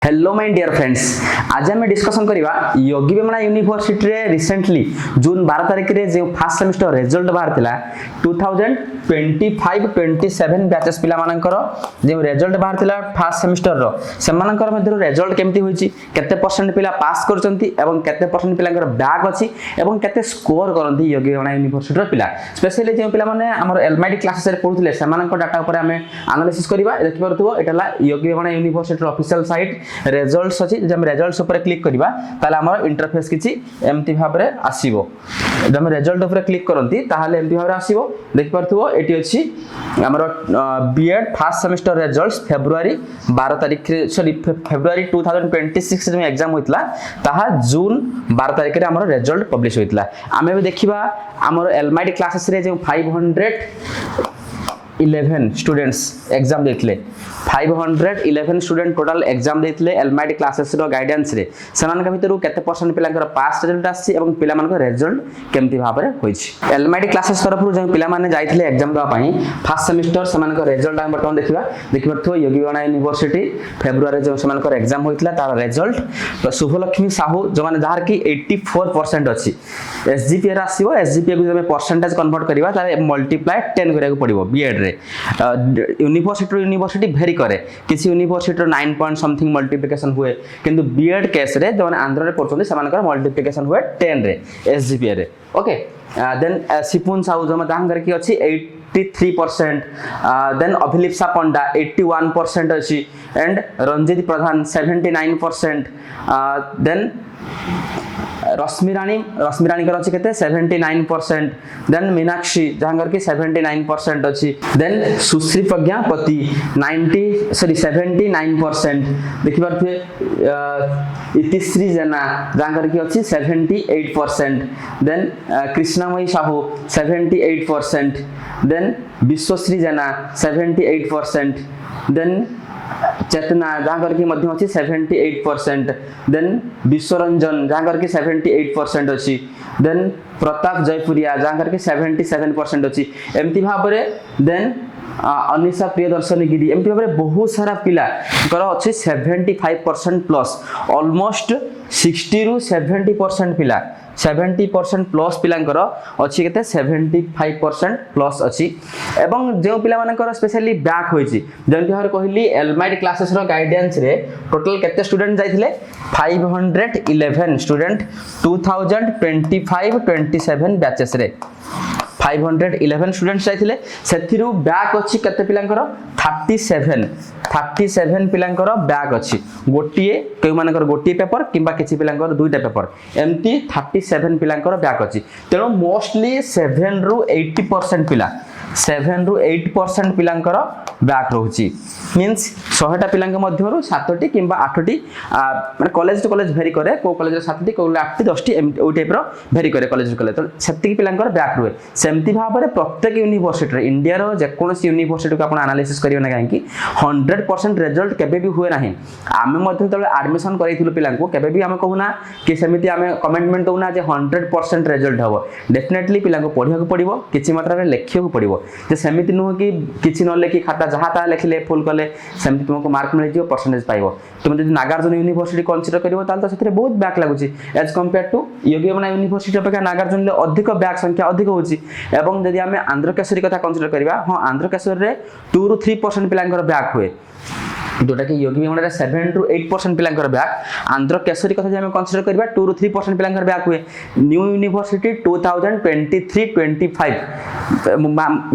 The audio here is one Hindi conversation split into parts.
हेलो माय डियर फ्रेंड्स, आज आम डिस्कसन करवा योगी वेमना यूनिवर्सिटी रे रिसेंटली जून 12 तारिख रे जो फर्स्ट सेमिस्टर रिजल्ट बाहर थिला 2025-27 बैचेस पिला मानकर जो रिजल्ट बाहर थिला फर्स्ट सेमिस्टर रो से मानकर मध्य रिजल्ट केमती होईची केते परसेंट पिला पास करचंती एवं केते परसेंट पिलांकर बैक अछि एवं केते स्कोर करंती योगी वेमना यूनिवर्सिटी रो पिला स्पेशली जो पिला माने हमर एलएमआईडी क्लासेस रे पढुथिले से मानकर डाटा ऊपर हमें एनालिसिस करबा देखि परथुओ एटाला योगी वेमना यूनिवर्सिटी रो ऑफिशियल साइट रिजल्ट्स अछि जब रिजल्ट्स ऊपर क्लिक करबा ताले हमर इंटरफेस किछि एमती भाव रे आसीबो जब रिजल्ट ऊपर क्लिक करंती ताले एमती भाव रे आसीबो देखि परथुओ एटी अछि हमर बीएड फर्स्ट सेमेस्टर रिजल्ट्स फेब्रुवारी 12 तारिख सॉरी फेब्रुवारी 2026 जो एग्जाम होइतला ताहा जून 12 तारिख रे हमर रिजल्ट पब्लिश होइतला आमे भी देखिबा हमर एलएमआईडी क्लासेस रे जो 511 स्टूडेंट्स एग्जाम देथिले 511 स्टूडेंट टोटल एग्जाम देथिले एलएमआईडी क्लासेस रो गाइडेंस रे समान का भीतर केते परसेंट पिलांकर पास रिजल्ट आसी एवं पिला मानकर रिजल्ट केमती भाबरे होइछि एलएमआईडी क्लासेस तरफ जो पिला माने जाइथिले एग्जाम दवा पई फर्स्ट सेमेस्टर समान रिजल्ट हम बटन देखिबा देखिबथो योगी वेमना यूनिवर्सिटी फेब्रुवारी जो समान एग्जाम होइतला तार रिजल्ट शुभलक्ष्मी साहू जो माने जहार की 84% अछि एसजीपीए रा आसीबो एसजीपीए को जमे परसेंटेज कन्वर्ट करबा तार मल्टीप्लाई 10 करिया को पड़िबो बीएड रे यूनिवर्सिटी भेरी करे किसी यूनिवर्सिटी 9 पॉइंट समथिंग मल्टीप्लिकेशन हुए किंतु बीएड केस रे जो आंध्र रे पढछोंती समानकर मल्टीप्लिकेशन हुए 10 रे एसजीपीए रे ओके देन सिपुन साहू जो तांगर की अछि 83% देन अभिलिप्सा पंडा 81% अछि एंड रंजित प्रधान 79% देन रश्मि रानी कर अछि केते 79% देन मीनाक्षी जहांगर की 79% अछि देन सुश्री प्रज्ञापति 79% देखि परथे इतिश्री जेना जहांगर की अछि 78% देन कृष्णमयी साहू 78% देन विश्वश्री जेना 78% देन चेतना जहांगर की मध्यम अछि 78% देन विश्वरंजन जहांगर की 78% अछि देन प्रताप जयपुरिया जहांगर की 77% अछि एमती भाबरे देन अनिशा प्रियदर्शनी गिरी एमती भाबरे बहुत सारा पिला कर अछि 75% प्लस ऑलमोस्ट 60 रु 70% पिला 70% प्लस पिलांकर अछि केते 75% प्लस अछि एवं जो पिला मानकर स्पेशली बैक होइछि जेंति हर कहली एलएमआईडी क्लासेस रो गाइडेंस रे टोटल केते स्टूडेंट जाइथिले 511 स्टूडेंट 2025-27 बैचेस रे 511 स्टूडेंट्स जाइथिले सेथिरु बैक अछि केते पिलांकर 37 पिलांकर बैक अछि गोटिए केउ मानकर गोटिए पेपर किबा किछि पिलांकर दुईटा पेपर एमती 37 पिलांकर बैक अछि तेनो मोस्टली 7 रु 80% पिला 7 रु 8% पिलांकर बैक रहउची मींस 100टा पिलांक मध्यरु 7टी किबा 8टी माने कॉलेज टू कॉलेज भेरी करे को कॉलेज रे 7टी को 8टी 10टी ओ टाइप रो भेरी करे कॉलेज टू कॉलेज तो सेतिकी पिलांकर बैक रुए सेमती भाबरे प्रत्येक यूनिवर्सिटी रे इंडिया रो जे कोनसी यूनिवर्सिटी को आपण एनालिसिस करियो ना काहे कि 100% रिजल्ट केबे भी हुए नाही आमे मध्य तले एडमिशन करिथिलु पिलांको केबे भी आमे कहूना कि सेमिति आमे कमेंटमेंट दउना जे 100% रिजल्ट हबो डेफिनेटली पिलांको पढिया को पड़िबो किछि मात्रा रे लेखियो को पड़िबो जे सेमिति नुह कि किछि न लेखि खाता जहा ता लेखिले फुल कले सेमिति तुमको मार्क मिल जियो परसेंटेज पाइबो तुम जदि नागार्जुन यूनिवर्सिटी कंसीडर करिवो ताल तो सेतरे बहुत बैक लागुची as compare to Yogi Vemana university अपेक्षा नागार्जुन ले अधिक बैक संख्या अधिक होची एवं जदि आमे आंध्र केसरी कथा कंसीडर करिवा हां आंध्र केसरी रे 2 रु 3% पिलांकर बैक हुए जोटा कि योगी वेमना रे 7 टू 8% पिलांकर बैक आंध्र केसरी कथा जे हम कंसीडर करबा 2 रु 3% पिलांकर बैक हुए न्यू यूनिवर्सिटी 2023-25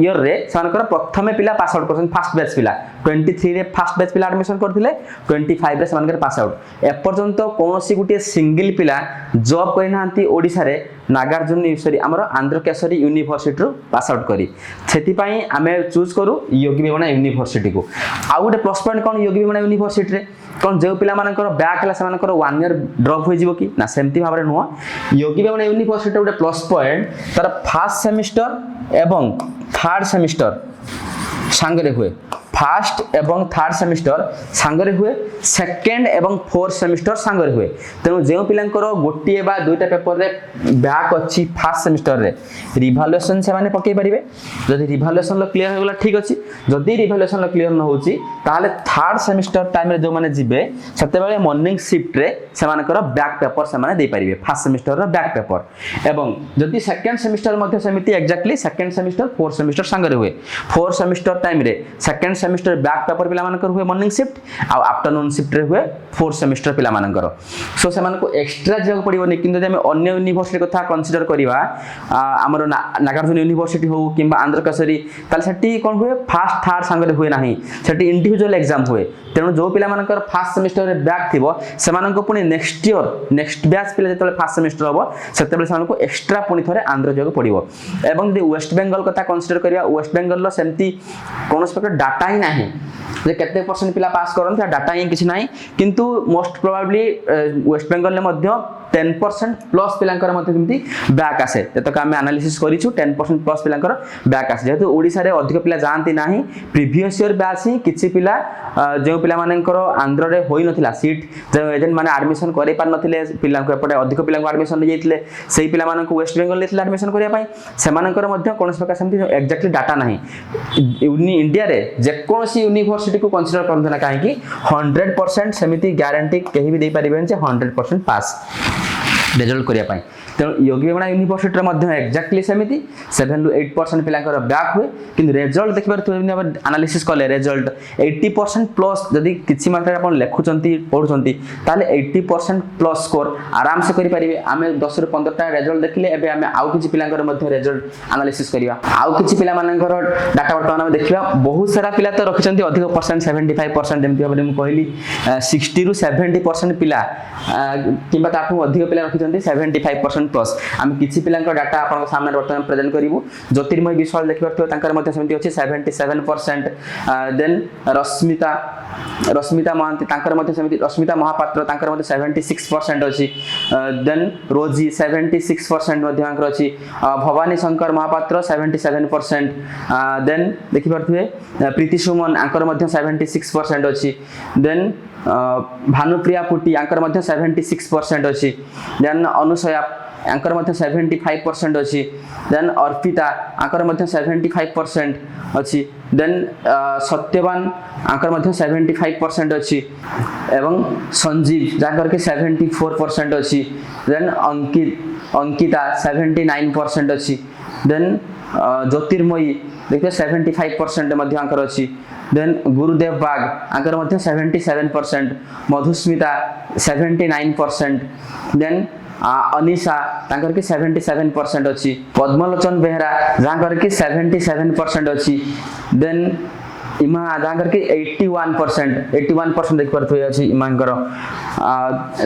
ईयर रे सानकर प्रथमे पिला pass out percent first batch पिला 23 रे फर्स्ट बैच पिला एडमिशन करथिले 25 रे सानकर पास आउट ए पर्यंत कोनोसी गुटे सिंगल पिला जॉब करि नांती ओडिसा रे नागार्जुन यूनिवर्सिटी हमर आंध्र केसरी यूनिवर्सिटी रो पास आउट करी सेति पई आमे चूज करू योगी वेमना यूनिवर्सिटी को आ गुटे प्लस पॉइंट कोन योगी वेमना यूनिवर्सिटी रे कोन जे पिला मानकर बैक हला समानकर 1 ईयर ड्रॉप होई जिवो कि ना सेमति भाबरे नुह योगी वेमना यूनिवर्सिटी गुटे प्लस पॉइंट तार फर्स्ट सेमेस्टर एवं थर्ड सेमेस्टर सांगरे हुए फास्ट एवं थर्ड सेमिस्टर सांगरे हुए सेकेंड एवं फोर्थ सेमिस्टर सांगरे हुए तेणु जो पिलांकर गोटे बा दुईटा पेपर रे बैक अच्छी फास्ट सेमिस्टर रे रिभालुएसन से माने पकई परिबे जदि रिभालुएसन क्लियर हो गला ठीक अछि जदि रिभालुएसन क्लियर न होची ताले थर्ड सेमिस्टर टाइम रे जो माने जिबे सते बेले मॉर्निंग शिफ्ट रे से मानकर बैक पेपर से माने दे परिबे फास्ट सेमिस्टर रो बैक पेपर एवं जदि सेकेंड सेमिस्टर मध्ये समिति exactly second semester fourth semester संगरे हुए फोर्थ सेमिस्टर टाइम रे सेकेंड सेमिस्टर बैक पेपर पिला मानकर हुए मॉर्निंग शिफ्ट आ आफ्टरनून शिफ्ट रे हुए फोर्थ सेमिस्टर पिला मानकर सो से मानको एक्स्ट्रा जग पड़िबोनी किंतु जे हम अन्य यूनिवर्सिटी कथा कंसीडर करिवा हमर नागार्जुन यूनिवर्सिटी हो किंबा आंध्र कसरी ताल सेठी कोन हुए फर्स्ट थर्ड संगरे हुए नाही सेठी इंडिविजुअल एग्जाम हुए तेणु जो पिला मानकर फर्स्ट सेमिस्टर रे बैक थिबो से मानको पुनी नेक्स्ट ईयर नेक्स्ट बैच पिला जेतले फर्स्ट सेमिस्टर होबो सेते बेले सानको एक्स्ट्रा पुनी थरे आंध्र जग पड़िबो एवं दे वेस्ट बेंगल कथा कंसीडर करिया वेस्ट बेंगल लो सेमती कोनोस प्रकार डाटा ही नाही जे केते परसेंट पिला पास करन था डाटा ही किछ नाही किंतु मोस्ट प्रोबेबली वेस्ट बेंगल ले मध्य 10% प्लस पिलांकर मते किमती बैक आसे तक आम एनालिसिस करिछु 10% प्लस पिलांकर बैक आसे जेतु ओडिसा रे अधिक पिला जानती नाही प्रीवियस ईयर बैच ही किछि पिला जो पिला मानकर आंध्र रे होई नथिला सीट जे एजेंट माने एडमिशन करै पार नथिले पिला को एपटे अधिक पिला को एडमिशन ले जाइथिले सेही पिला मानन को वेस्ट बेंगल लेथिला एडमिशन करिया पई से मानकर मध्य कोनस प्रकार सेमती एक्जेक्टली डाटा नाही इंडिया रे जे कोनसी यूनिवर्सिटी को कंसीडर करन ना काहे कि 100% सेमिति गारंटी केही भी दे परिबेन जे 100% पास रिजल्ट करिया पई तेणु योगी बेमना यूनिवर्सिटी मध्य एक्जाक्टली सेमिति 7 to 8% पिलांकर बैक हुए किंतु रिजल्ट देखिबार एनालिसिस कले रिजल्ट 80% प्लस जदि किछि मात्रा आपण लेखुचंती पढुचंती ताले 80% प्लस स्कोर आराम से करि परिबे आमे 10 ରୁ 15 टा रिजल्ट देखिले एबे आमे आउ किछि पिलांकर मध्य रिजल्ट एनालिसिस करिया आउ किछि पिला मानकर डाटा वर्तमान हम देखिबा बहुत सारा पिला तो रखिचंती अधिक परसेंट 75% जेमति हम कहली 60 ରୁ 70% पिला किबा ताठू अधिक पिला रखिचंती 75% प्लस हम किछि पिलांकर डाटा आपन सामने वर्तमान प्रेजेंट करिवु ज्योतिर्मय विश्वास देखिबा तांकर मध्य समिति अछि 77% देन रश्मिता महांती तांकर मध्य समिति रश्मिता महापात्र तांकर मध्य 76% अछि देन रोजी 76% मध्य आंकर अछि भवानी शंकर महापात्र 77% देन देखिबा प्रीति सुमन आंकर मध्य 76% अछि देन भानुप्रिया पुटी आंकर मध्य 76% अछि देन अनुसया आंकर मध्य 75% अछि देन अर्पिता आंकर मध्य 75% अछि देन सत्यवान आंकर मध्य 75% अछि एवं संजीव जाकर के 74% अछि देन अंकिता 79% अछि देन ज्योतिर्मयी देखिए 75% मध्य आंकर अछि देन गुरुदेव बाग आंकर मध्य 77% मधुस्मिता 79% देन अनिशा तांकर के 77% अछि पद्मलोचन बेहरा जांकर के 77% अछि देन इमा जांकर के 81% देख परथय अछि इमांकर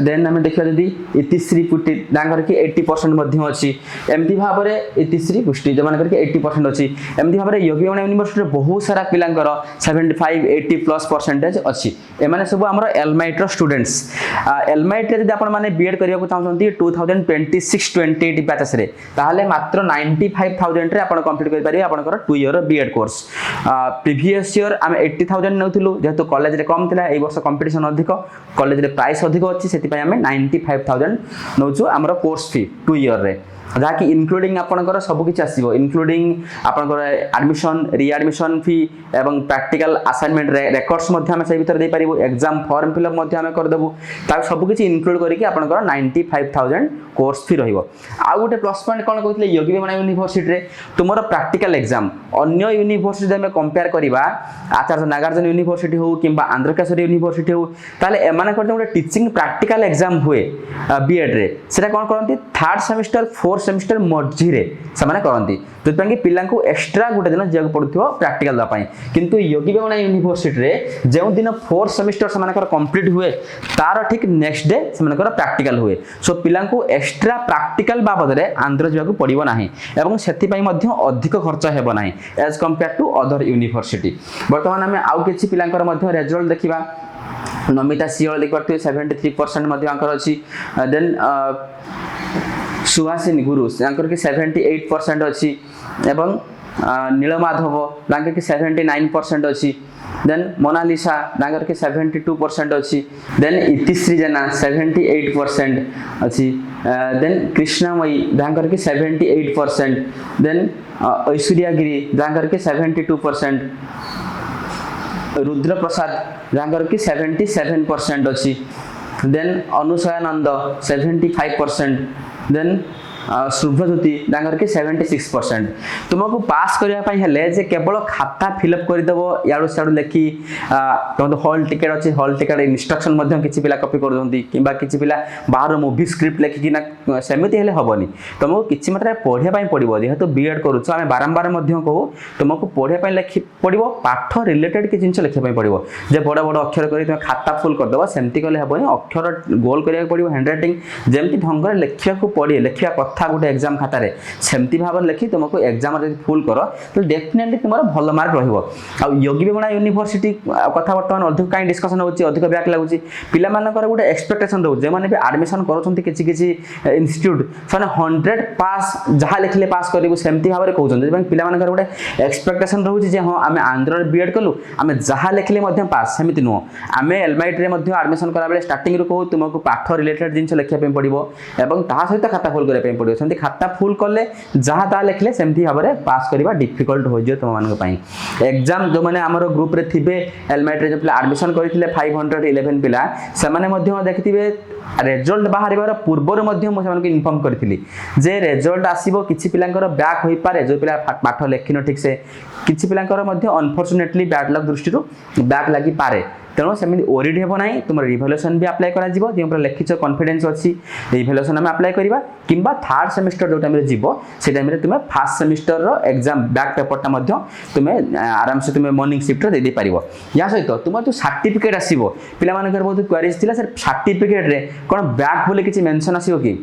देन हम देखिया जदी इतिश्री पुष्टि जांकर के 80% मध्य अछि एमती भाबरे इतिश्री पुष्टि जमान करके 80% अछि एमती भाबरे योगी बेमना यूनिवर्सिटी बहुत सारा पिलांकर 75 80+ % अछि एमाने सब हमर एलमाइट रो स्टूडेंट्स एलमाइट रे जदी आपण माने बीएड करिया को चाहछंती 2026-28 बैचेस रे ताहाले मात्र 95000 रे आपण कंप्लीट करि पारि आपनकर 2 year BEd course previous year आम 80,000 नउथिलु जेहेतु कॉलेज रे कम थिला ए वर्ष कंपटीशन अधिक कॉलेज रे प्राइस अधिक अछि सेति पय आम 95,000 नउछु हमर कोर्स फी 2 इयर रे जहा कि इंक्लूडिंग आपनकर सब किछ आसीबो इंक्लूडिंग आपनकर एडमिशन रीएडमिशन फी एवं प्रैक्टिकल असाइनमेंट रेकॉर्ड्स मध्ये हम से भीतर दे परिबो एग्जाम फॉर्म फिलअप मध्ये हम कर देबो ता सब किछ इंक्लूड करिके आपनकर 95,000 कोर्स फी रहिबो आ गोटे प्लस पॉइंट कोन कहथिले योगी बेमना यूनिवर्सिटी रे तुमरो प्रैक्टिकल एग्जाम अन्य यूनिवर्सिटी हम कंपेयर करिबा आचार्य नागार्जुन यूनिवर्सिटी हो किबा आंध्र केसरी यूनिवर्सिटी हो ताले एमाने करते गोटे टीचिंग प्रैक्टिकल एग्जाम हुए बीएड रे सेटा कोन करंती थर्ड सेमिस्टर फोर्थ सेमिस्टर मझी रे समाने करंती जतपंगी पिल्ला को एक्स्ट्रा गोटे दिन जग पड़ुथिबो प्रैक्टिकल दा पई किंतु योगी बेमना यूनिवर्सिटी रे जेउ दिन फोर्थ सेमिस्टर समानकर कंप्लीट हुए तार ठीक नेक्स्ट डे समानकर प्रैक्टिकल हुए सो पिल्ला को एक्स्ट्रा प्रैक्टिकल बाबद रे आंध्र जग पड़िबो नाही एवं सेति पई मध्य अधिक खर्च हेबो नाही as compare to other university वर्तमान हम आउ किछि पिल्लांकर मध्य रिजल्ट देखिबा नमिता सियल देखबा 73% मध्य आंकर अछि देन सुहासिनी गुरु तांकर के 78% अछि एवं नीलमाधव तांकर के 79% अछि देन मोनालिसा तांकर के 72% अच्छी देन इतिश्री जेना 78% अच्छी देन कृष्णामयी तांकर के 78% देन ऐश्वर्या गिरी तांकर के 72% रुद्र प्रसाद तांकर के 77% अच्छी देन अनुसयानंद 75% देन शुभज्योति तांकर के 76%। तुमको पास करने हेले जे केवल खाता फिलअप करदेव याड़ू सियाड़ू लिखि तुम हॉल टिकेट अच्छी हॉल टिकेट इंस्ट्रक्शन किसी पिला कॉपी कर दउंती किबा किसी पिला बाहर मूवी स्क्रिप्ट लिखिकी ना सेमिति हेले हबनी तुमको किछि मात्रा पढ़िया पई पड़िबो जेहेतु बीएड करूछ आमे बारंबार मध्य कहू तुमको पढ़िया पई लिखि पड़िबो पाठ रिलेटेड कि जिंस लिखिया पई पड़िबो जे बड़ बड़ अक्षर करी तुम खाता फुल कर दबो सेमति कले हबनी अक्षर गोल करिया पड़िबो हैंडराइटिंग जेमति ढंग रे लिखिया को पड़े लिखिया कथा गोटे एग्जाम खातार सेमती भाव लिखि तुमको एग्जाम फुल कर तो डेफिनेटली तुम भल मार्क रहिबो आ योगी बेगुणा यूनिवर्सिटी कथा बर्तमान अधिक कहीं डिस्कसन होची अधिक बैक लागुची पिला मानकर गोटे एक्सपेक्टेशन रहउछ जे माने भी एडमिशन करछंती किछि किछि इंस्टीट्यूट सने 100 पास जहा लिखले पास करिवो सेमती भाव रे कहउछन जे पिला मानकर गोटे एक्सपेक्टेशन रहउछ जे हां आमे आंध्र बीएड कलु आमे जहा लिखले मध्ये पास सेमिति नो आमे एलमाइट रे मध्ये एडमिशन करा बेले स्टार्टिंग रो कहू तुमको पाठ रिलेटेड जिंस लिखिया पे पड़िबो एवं ता सहित खाता फुल करे पे पड़िबो सेमति खाता फुल कले जहा ता लिखले सेमति भाव रे पास करबा डिफिकल्ट हो जे तुम मानक पई एग्जाम जो माने हमरो ग्रुप रे थिबे एलमाइट रे जो पिला एडमिशन करिथिले 511 पिला से माने मध्ये देखिथिबे रिजल्ट बाहरिबार पूर्वर मध्ये मो सेमानक इन्फॉर्म करथिली जे रिजल्ट आसीबो किछि पिलांकर बैक होई पारे जो पिला पाठ लेखिनो ठीक से किछि पिलांकर मध्ये अनफॉर्चूनेटली बैड लक दृष्टि बैक लागि पारे तेणु सेमि ओरिड हेबो नाही तुम रिवैल्यूएशन भी अप्लाई करा जिवो जे ऊपर लिखिछ कॉन्फिडेंस अछि रिवैल्यूएशन हम अप्लाई करबा किंबा थर्ड सेमेस्टर जो टाइम रे जिवो से टाइम रे तुमे फर्स्ट सेमेस्टर रो एग्जाम बैक पेपर ता मध्ये तुमे आराम से तुमे मॉर्निंग शिफ्ट रे दे दे परिबो या सहित तुम जो सर्टिफिकेट आसीबो पिला मानकर बहुत क्वेरीज थिला सर सर्टिफिकेट रे कोन बैक बोले किछि मेंशन आसीबो कि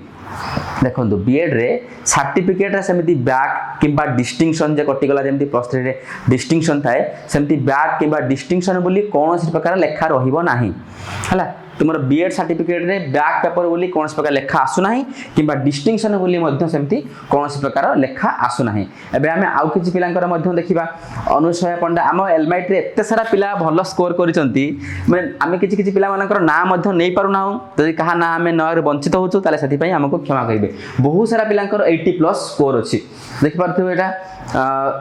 देखो बीएड रे सर्टिफिकेट रे सेमती बैक किंबा डिस्टिंक्शन जे कटिगला जेमती प्लस 3 रे डिस्टिंक्शन थाए सेमती बैक किंबा डिस्टिंक्शन बोली कौन प्रकार लेखा रहिबो नाही हला तुमर बीएड सर्टिफिकेट रे बैक पेपर बोली कौन प्रकार लेखा आसु नाही किंबा डिस्टिंक्शन बोली मध्य सेमती कौन प्रकार लेखा आसु नाही एबे हमें आउ किछि पिलांकर मध्य देखिबा अनुसया पंडा हम एलमाइट रे एते सारा पिला भलो स्कोर करिसंती माने हमें किछि किछि पिला मानकर ना मध्य नै पारु नाउ जदि कहा ना हमें नयर वंचित होछु ताले सति पई हमको क्षमा करिवे बहुत सारा पिलांकर 80 प्लस स्कोर अछि देखि पारथु एटा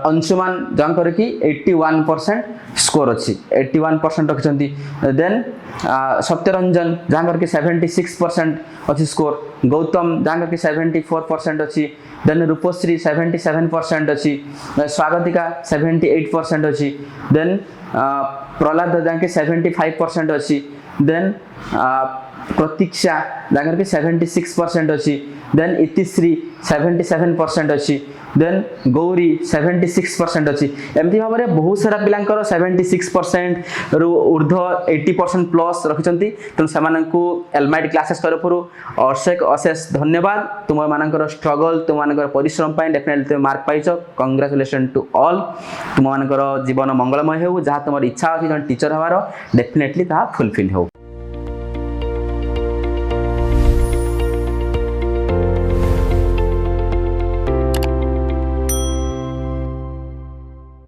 अंशुमान जानकर कि 81% स्कोर अछि 81% रखचंती देन सत्यरंजन जानकर कि 76% अछि स्कोर गौतम जानकर कि 74% अछि देन रूपश्री 77% अछि स्वागतिका 78% अछि देन प्रहलाद जानकर 75% अछि देन प्रतीक्षा जानकर कि 76% अछि देन इतिश्री 77% अछि देन गौरी 76% अछि एमती भाबरे बहुत सारा पिलांकर 76% रु ऊर्ध 80% प्लस रखिचंती त समानंकु एलमाइट क्लासेस तरफरु अशेष धन्यवाद तुम मानकर स्ट्रगल तुम मानकर परिश्रम पई डेफिनेटली मार्क पाइछ कांग्रेचुलेशन टू ऑल तुम मानकर जीवन मंगलमय हेउ जहा तुमर इच्छा अछि जन टीचर हवार डेफिनेटली ता फुलफिल हो।